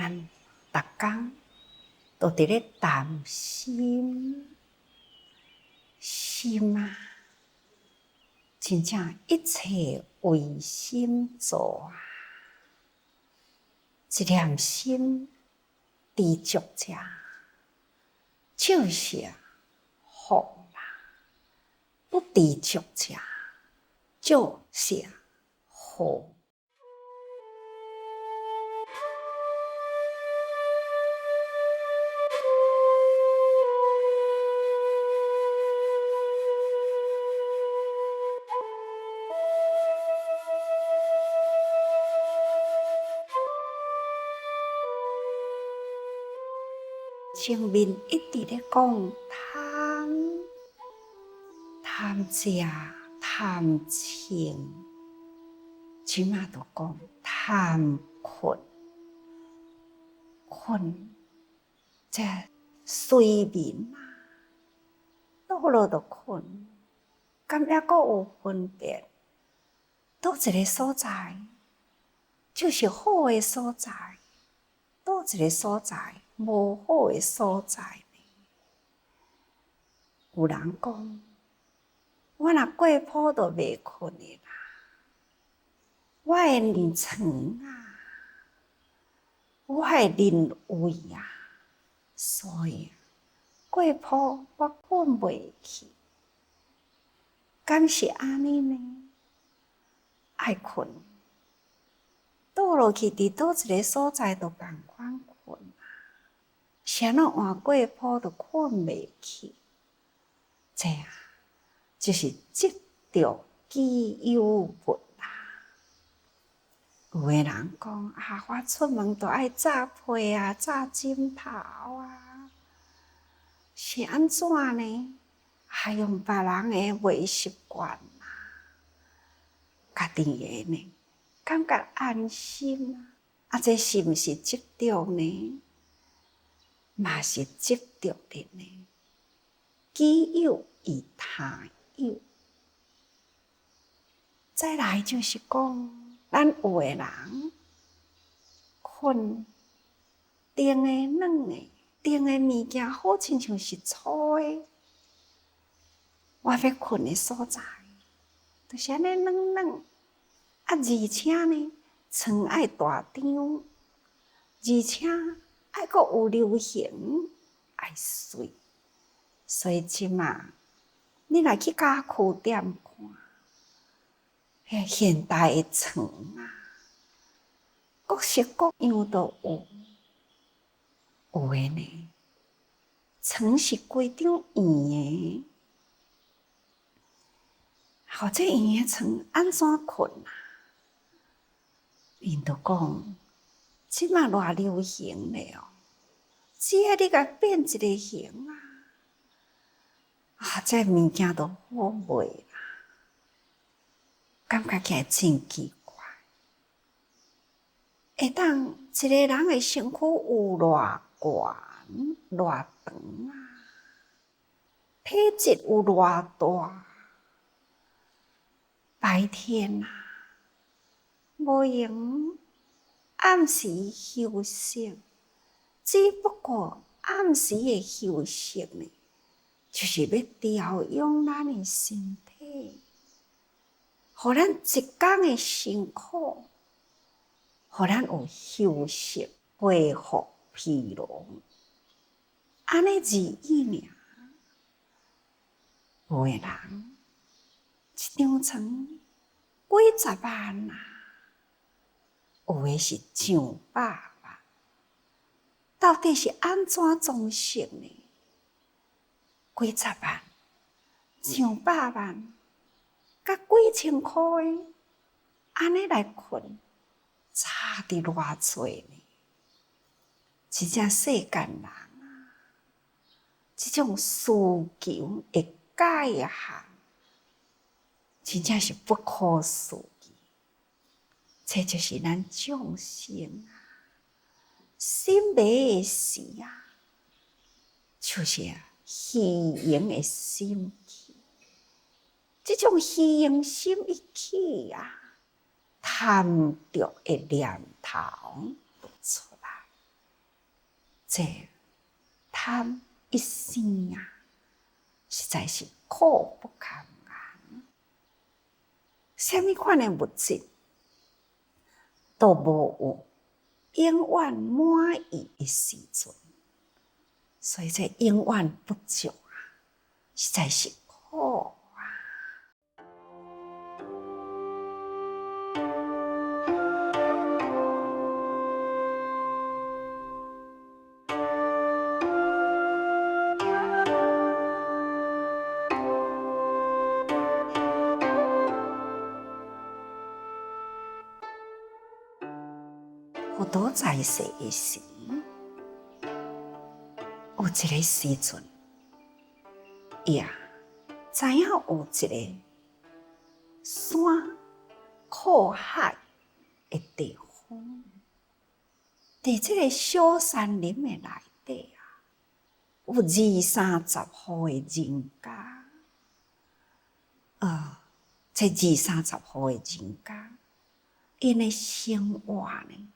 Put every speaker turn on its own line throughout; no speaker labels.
咱逐工都伫咧担心，心啊，真正一切为心造啊！一念心知足者，就是福啦；不知足者，就是祸。前面一直咧讲贪食、贪嗔，即马就讲贪困，这睡眠啊，倒落就困，敢抑阁有分别？倒一个所在就是好诶所在，倒一个所在无好诶所在呢？有人讲，我若过晡就袂困诶啦，我诶眠床啊，我诶忍胃啊，所以过晡我困袂去。敢是安尼呢？爱困，倒落去伫倒一个所在都共款困啊。谁若换过晡都困袂去，这啊，就是执着己有物啦。有诶人讲啊，我出门都爱扎被啊，扎枕头啊，是安怎呢？还用别人诶袂习惯啊，家己诶呢，感觉安心啊。啊，这是毋是执着呢？嘛是执着的呢。己有与他有。再来就是讲，咱有诶人困订诶软诶，订诶物件好亲像是粗诶，我要困诶所在，就是安尼软软。啊，而且呢，床爱大张，而且爱阁有流行，爱水。所以即马，你若去家具店看，迄现代诶床啊，各式各样都有。有诶呢，床是规张圆诶，或者圆诶床安怎困啊？因就讲，即马偌流行咧哦，只要你甲变一个形啊，这物件都好卖啦，感觉起来真奇怪。会当一个人诶身躯有偌悬、偌长啊，体质有偌大，白天啊无用，暗时休息，只不过暗时诶休息呢，就是要调养咱诶身体，互咱一天诶辛苦，互咱有休息、恢复疲劳，安尼而已尔。有诶人一张床几十万啊，有诶是上百万，到底是安怎装饰呢？几十万、上百万，甲几千箍诶，安尼来困，差伫偌济呢？真正世间人啊，即种需求会界限，真正是不可思议。这就是咱众生啊，心迷诶时啊，就是虚荣诶心起。这种虚荣心一起啊，贪着诶念头就出来。这贪一生啊，实在是苦不堪言。什么款的物质都无有永远满意的时阵，所以这永远不足啊，实在是苦。佛陀在世的时，有一个时阵，伊知影有一个山靠海的地方，伫这个小山林的内底有20-30户的人家。这20-30户的人家，因的生活呢，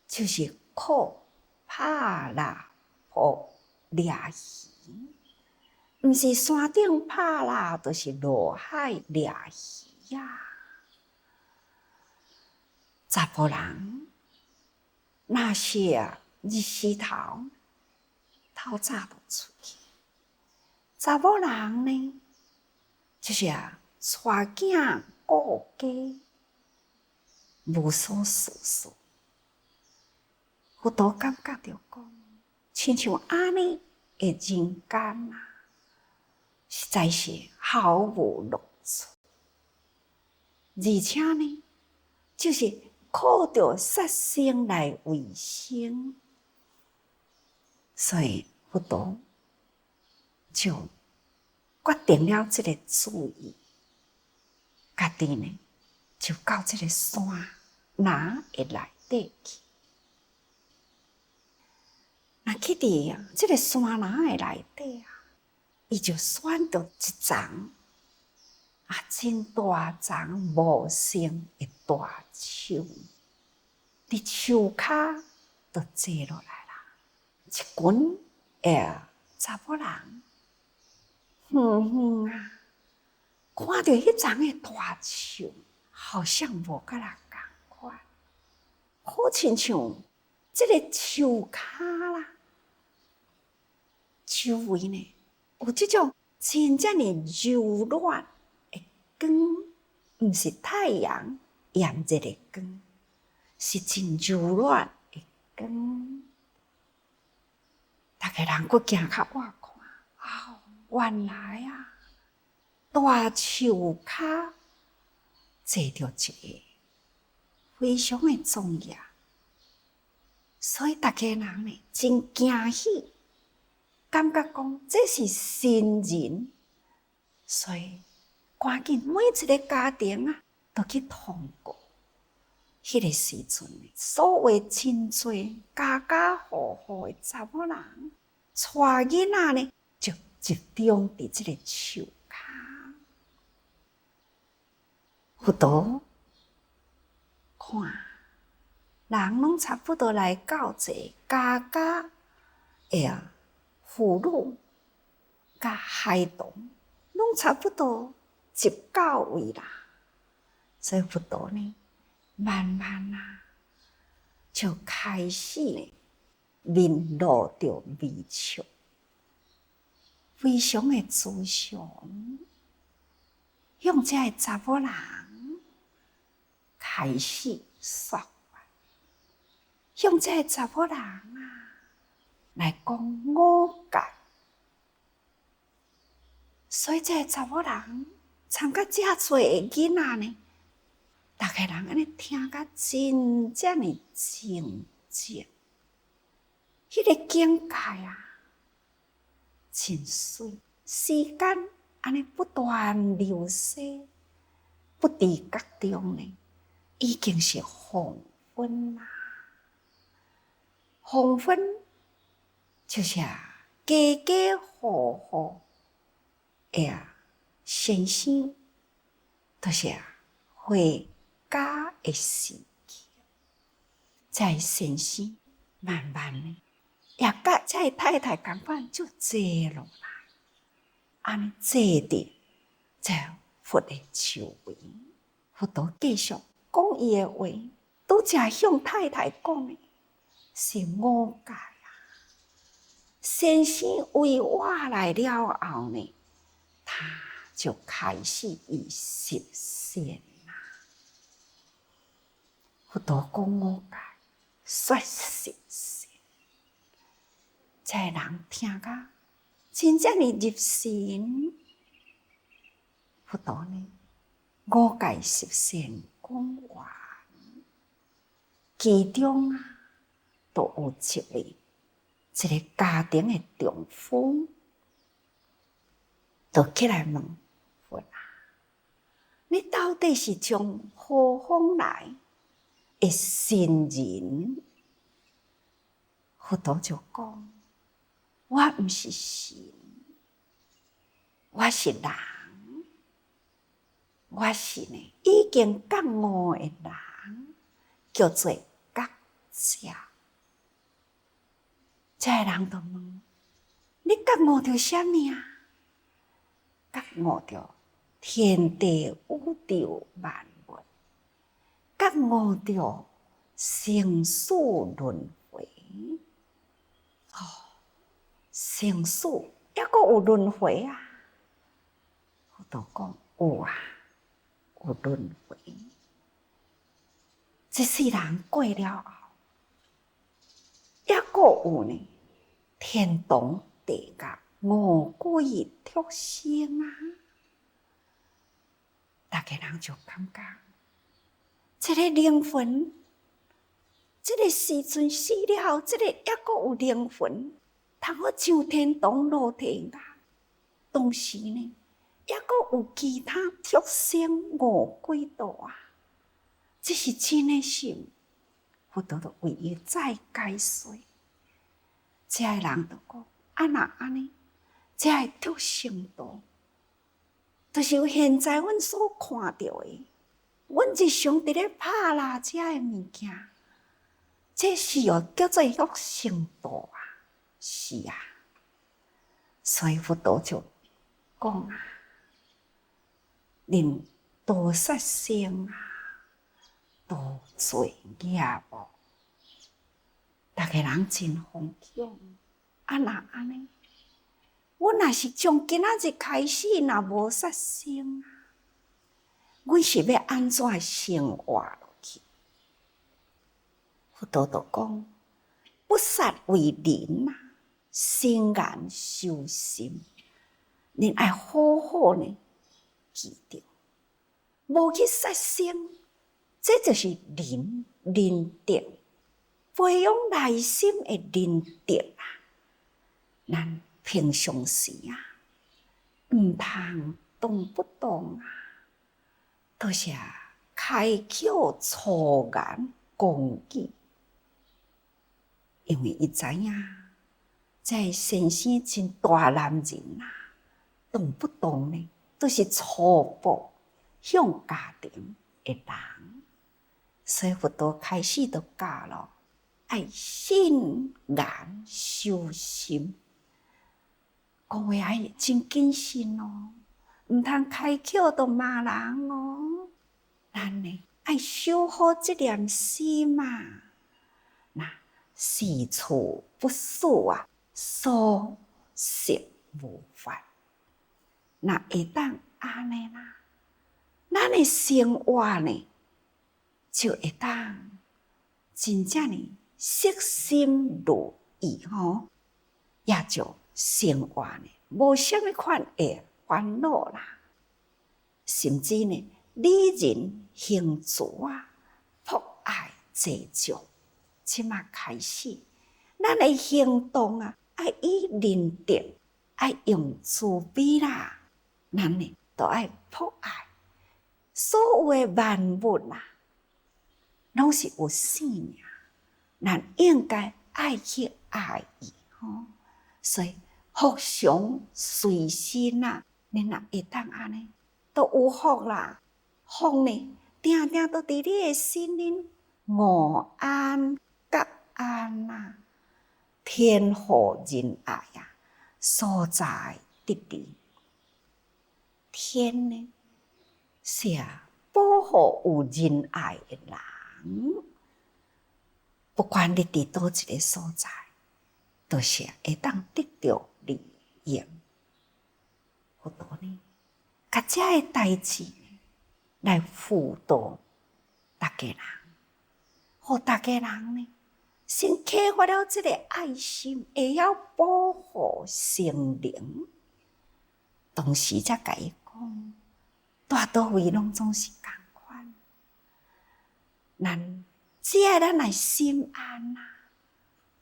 就是靠拍蜡捕掠鱼，毋是山顶拍蜡，就是落海掠鱼啊。查甫人若是日时头透早就出去，查某人呢，就是带囝顾家，无所事事。佛陀感觉着讲，亲像安尼的人间啊，实在是毫无乐趣，而且呢，就是靠着杀生来维生，所以佛陀就决定了这个主意，家己呢就到这个山林的内底去。那去伫这个山林的内底伊就选到一丛真大丛茂盛的大树，伫树骹就坐落来啦。一群查某人，远远看到迄丛的大树，好像无甲人共款，好亲像这个树骹啦，周围呢有这种真正的柔软的光，毋是太阳炎热的光，是真柔软的光。大家人佫行较外看，原来大树骹坐着一个非常的庄严，所以大家人呢真惊喜，感觉讲这是神人，所以赶紧每一个家庭都去通过。迄个时阵，所有真侪家家户户的查某人，带囡仔呢，就集中伫这个树骹。佛陀看人拢差不多来到这家家的妇女甲孩童，拢差不多集到位啦。所以佛陀呢，慢慢就开始呢，面露着微笑，非常的慈祥，向这个查某人开始说法，向这个查某人来讲五戒。所以这个查某人参加遮侪的囡仔呢，大家人安尼听甲真正的清净，迄个境界真水。时间安尼不断流逝，不知觉中呢，已经是黄昏啦。黄昏就是家家户户先生，就是回家的时期，在先生慢慢的也甲这太太同款，就坐落来，安尼坐伫这佛的周围，佛陀继续讲伊的话，拄则向太太讲的是五戒啊。先生为我来了后呢，他就开始以实践啦。佛陀讲五戒，说实践，这人听甲真正的入心。佛陀呢，五戒实践讲完，其中啊，都有一个家庭的丈夫，就起来问佛啊：你到底是从何方来的神人？佛陀就讲：我毋是神，我是人，我是呢已经觉悟的人，叫做觉者。这个人就问：你觉悟着啥物啊？觉悟着天地宇宙万物，觉悟着生死轮回。生死抑阁有轮回啊！佛陀讲有啊，有轮回。这世人过了后，抑阁有呢天堂地狱五鬼畜生啊！大家人就感觉，这个灵魂，这个时阵死了后，这个抑阁有灵魂，通好上天堂落地狱。同时呢，抑阁有其他畜生五鬼道啊！这是真的是，佛陀就为伊再解说。这个人就讲：啊那安尼，这个畜生道，就是现在阮所看到的，阮日常伫咧拍蜡这的物件，这是叫做畜生道啊！是啊，所以佛陀就讲啊，恁多杀生啊，多罪业无。大家人真惶恐，啊那安尼，阮若是从今仔日开始，若无杀生啊，阮是要安怎生活落去？佛陀就讲：不杀为人啊，心眼修心，恁爱好好呢记着，无去杀生，这就是仁德。培养内心的仁德啊！咱平常时啊，毋通动不动啊，都是开口粗言攻击，因为伊知影，这先生真大男人啊，动不动呢都是粗暴向家庭的人，所以佛陀开始就教了。爱心眼修心，讲话爱真谨慎哦，毋通开口就骂人哦。咱呢爱修好这念心嘛，那事处不属啊，所食无犯。那会当安尼啦，咱的生活呢就会当真正呢。悉心如意吼，也就生活呢，无啥物款的烦恼啦。甚至呢，理人行主啊，博爱济众。即马开始，咱的行动啊，爱以仁德，爱用慈悲啦，咱呢都爱博爱。所有的万物啊，拢是有生命。咱应该爱去爱伊吼，所以福常随心啊，恁若会当安尼，都有福啦。福呢，定定都伫你的心里，午安、觉安啊，天和仁爱啊，所在得利。天呢是保护有仁爱的人，不管你伫倒一个所在，都是会当得到利益。佛陀呢，甲这个代志来辅导大家人，互大家人呢，先启发了这个爱心，会晓保护生灵。同时才甲伊讲，大多位拢总是共款。只要咱来心安啊，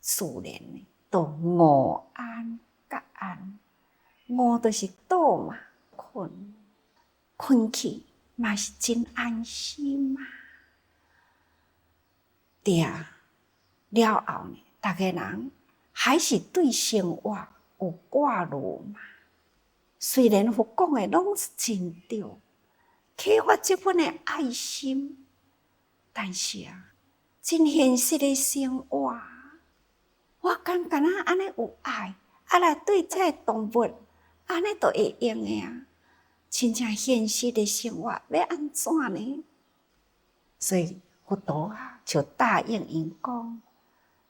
自然呢，都午安甲安。午就是倒嘛，困去嘛是真安心啊。对了后呢，大家人还是对生活有挂虑嘛。虽然佛讲的拢是真对，启发这份的爱心，但是真现实的生活，我敢安尼有爱，来对这个动物，安尼都会用的啊。真正现实的生活要安怎呢？所以佛陀就答应因讲，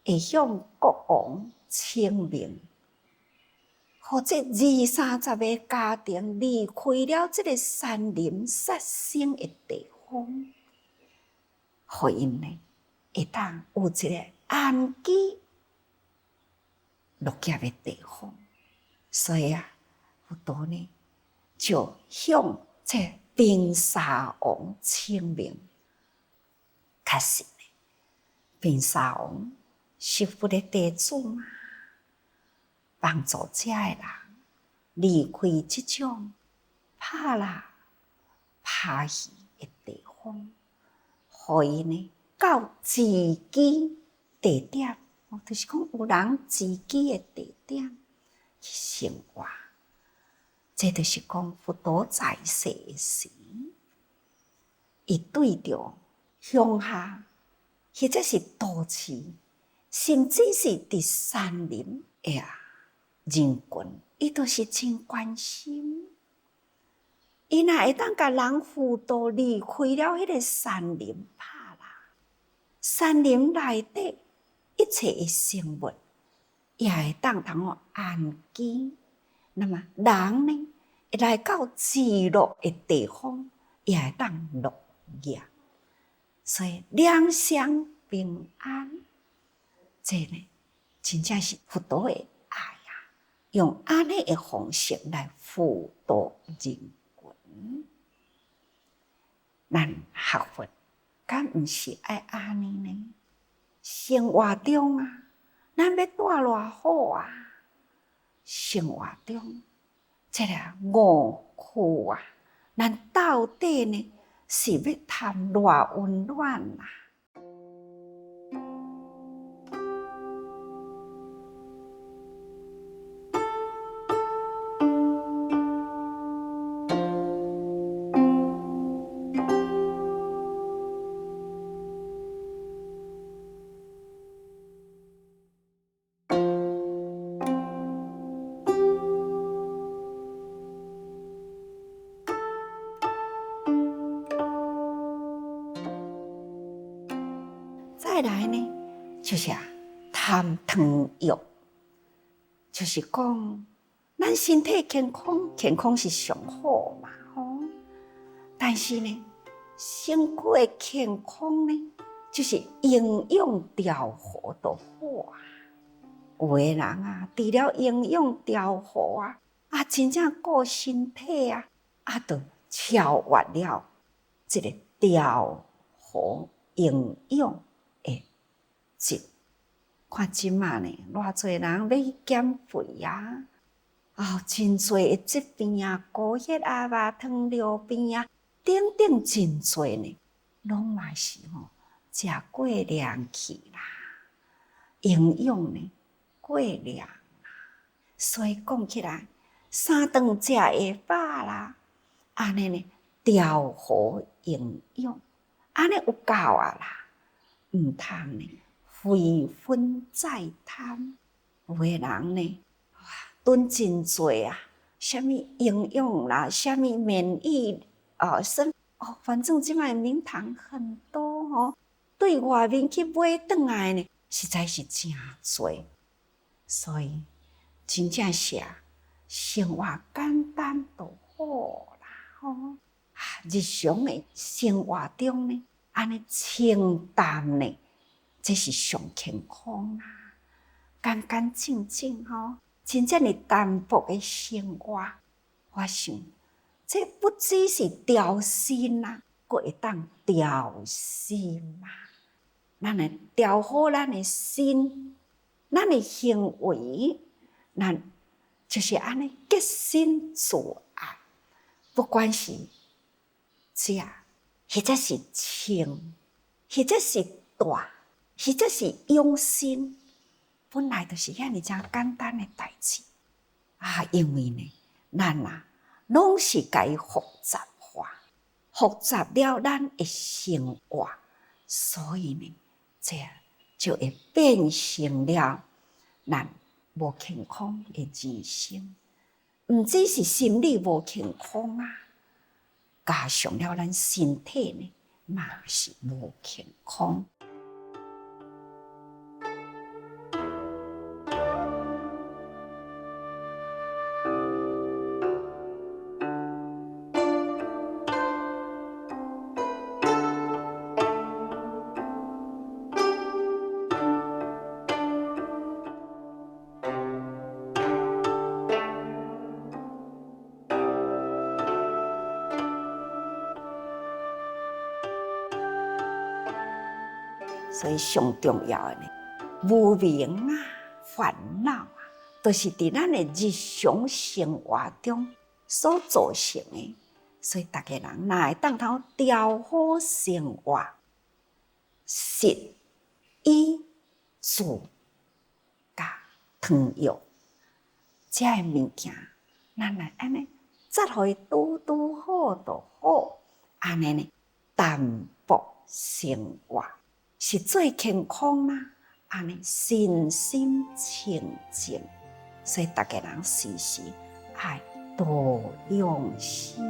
会向国王请命，互这20-30个家庭离开了这个山林杀生的地方，互因呢会当有一个安居乐业的地方。所以佛陀呢就向这冰沙王请命。确实呢，冰沙王是佛的弟子嘛，帮助这个人离开这种怕辣怕鱼的地方，互伊呢到自己地点，就是讲有人自己的地点去生活。这就是讲佛陀在世时，伊对着乡下或者是都市，甚至是伫山林的人群，伊都是真关心。伊若会当甲人辅导离开了迄个山林拍啦，山林内底一切的生物也会当安居。那么人呢，会来到自乐的地方，也会当乐业。所以两相平安，这呢真正是佛陀的爱啊！用安尼的方式来辅导人群，咱学佛敢毋是爱安尼呢？生活中咱要住偌好啊！生活中这个五苦咱到底呢是要谈偌温暖啊？再来呢，就是谈糖药，就是讲咱身体健康，健康是上好嘛，但是呢，身躯的健康呢，就是营养调和都好啊。有的人除了营养调和真正顾身体就超越了这个调和营养的质。看即马呢，偌侪人要去减肥真侪的疾病高血压肉糖尿病等等真侪呢，拢嘛是食过量去啦，营养呢过量所以讲起来，3顿食会饱啦，安尼呢调和营养，安尼有够啦，毋通呢非分再贪。有的人呢，囤真多啊，什么营养啦，什么免疫反正即卖名堂很多哦，对外面去买转来呢，实在是真多，所以真正是生活简单就好啦吼。日常的生活中呢，安尼清淡呢，这是上健康啦。干干净净吼，真正的淡薄的生活，我想这不只是调心啦，佫会当调心嘛。咱来调好咱的心，咱的行为，咱就是安尼洁身自爱。不管是食，或者是穿，或者是大，或者是养生。本来就是遐尼真简单的代志因为呢，咱拢是甲伊复杂化，复杂了咱的生活，所以呢，这就会变成了咱无健康的人生。毋只是心理无健康加上了咱身体呢，嘛是无健康。所以上重要的呢，无明烦恼都是伫咱的日常生活中所造成的。所以大家人哪会当头调好生活，食衣住甲汤药，这个物件，咱来安尼，则互伊拄拄好就好，安尼呢，淡薄生活。是最健康安尼身心清净，所以大家人时时爱多用心。